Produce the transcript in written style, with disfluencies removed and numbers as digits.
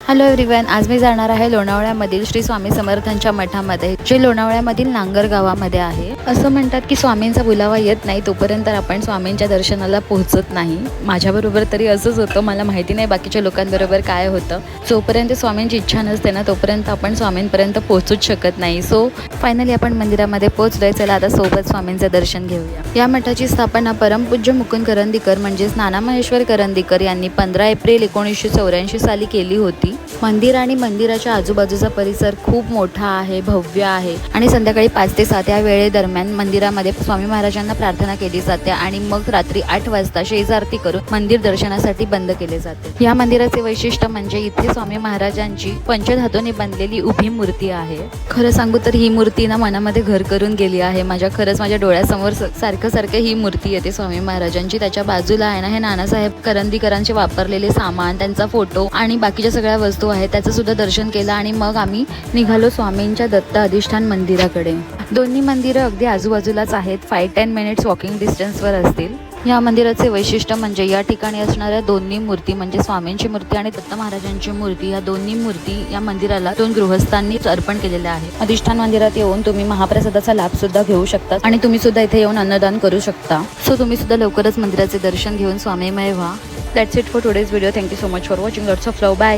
Hello everyone, आज मी जाणार आहे लोणावळ्यामधील श्री स्वामी समर्थांच्या मठामध्ये, जे लोणावळ्यामधील नांगर गावामध्ये आहे। असं म्हणतात की स्वामींचा बुलावा येत नाही तोपर्यंत आपण स्वामींच्या दर्शनाला पोहोचत नाही। माझ्याबरोबर तरी असंच होतं। मला माहिती नाही बाकीच्या लोकांबरोबर काय होतं। जोपर्यंत स्वामींची इच्छा नसते ना तोपर्यंत आपण स्वामींपर्यंत पोहोचूच शकत नाही। सो फायनली आपण मंदिरामध्ये पोहोचलोय। चला आता सोबत स्वामींचं दर्शन घेऊया। या मठाची स्थापना परमपूज्य मुकुंद करंदीकर म्हणजेच नाना महेश्वर करंदीकर यांनी 15 एप्रिल 1984 साली केली होती। मंदिर आणि मंदिराच्या आजूबाजूचा परिसर खूप मोठा आहे, भव्य आहे आणि संध्याकाळी 5 ते 7 या वेळेदरम्यान मंदिरामध्ये स्वामी महाराजांना प्रार्थना केली जाते आणि मग रात्री 8 वाजता शेजारती करून मंदिर दर्शनासाठी बंद केले जाते। या मंदिराचे वैशिष्ट्य म्हणजे इथे स्वामी महाराजांची पंचधातूने बनलेली उभी मूर्ती आहे। खरं सांगू तर ही मूर्ती ना मनामध्ये घर करून गेली आहे। माझ्या डोळ्यासमोर सारखं ही मूर्ती येते स्वामी महाराजांची। त्याच्या बाजूला आहे ना हे नानासाहेब करंदीकरांचे वापरलेले सामान, त्यांचा फोटो आणि बाकीच्या सगळ्या वस्तू आहे त्याचं सुद्धा दर्शन केलं आणि मग आम्ही निघालो स्वामींच्या दत्त अधिष्ठान मंदिराकडे। दोन्ही मंदिरं अगदी आजूबाजूलाच आहेत, 5-10 मिनिट्स वॉकिंग डिस्टन्सवर असतील। या मंदिराचे वैशिष्ट्य म्हणजे या ठिकाणी असणाऱ्या दोन्ही मूर्ती म्हणजे स्वामींची मूर्ती आणि दत्त महाराजांची मूर्ती, या दोन्ही मूर्ती या मंदिराला 2 गृहस्थांनीच अर्पण केलेल्या आहेत। अधिष्ठान मंदिरात येऊन तुम्ही महाप्रसादाचा लाभ सुद्धा घेऊ शकता आणि तुम्ही सुद्धा इथे येऊन अन्नदान करू शकता। सो तुम्ही सुद्धा लवकरच मंदिराचे दर्शन घेऊन स्वामीमय व्हा। That's it for today's video. Thank you so much for watching. Lots of love. Bye.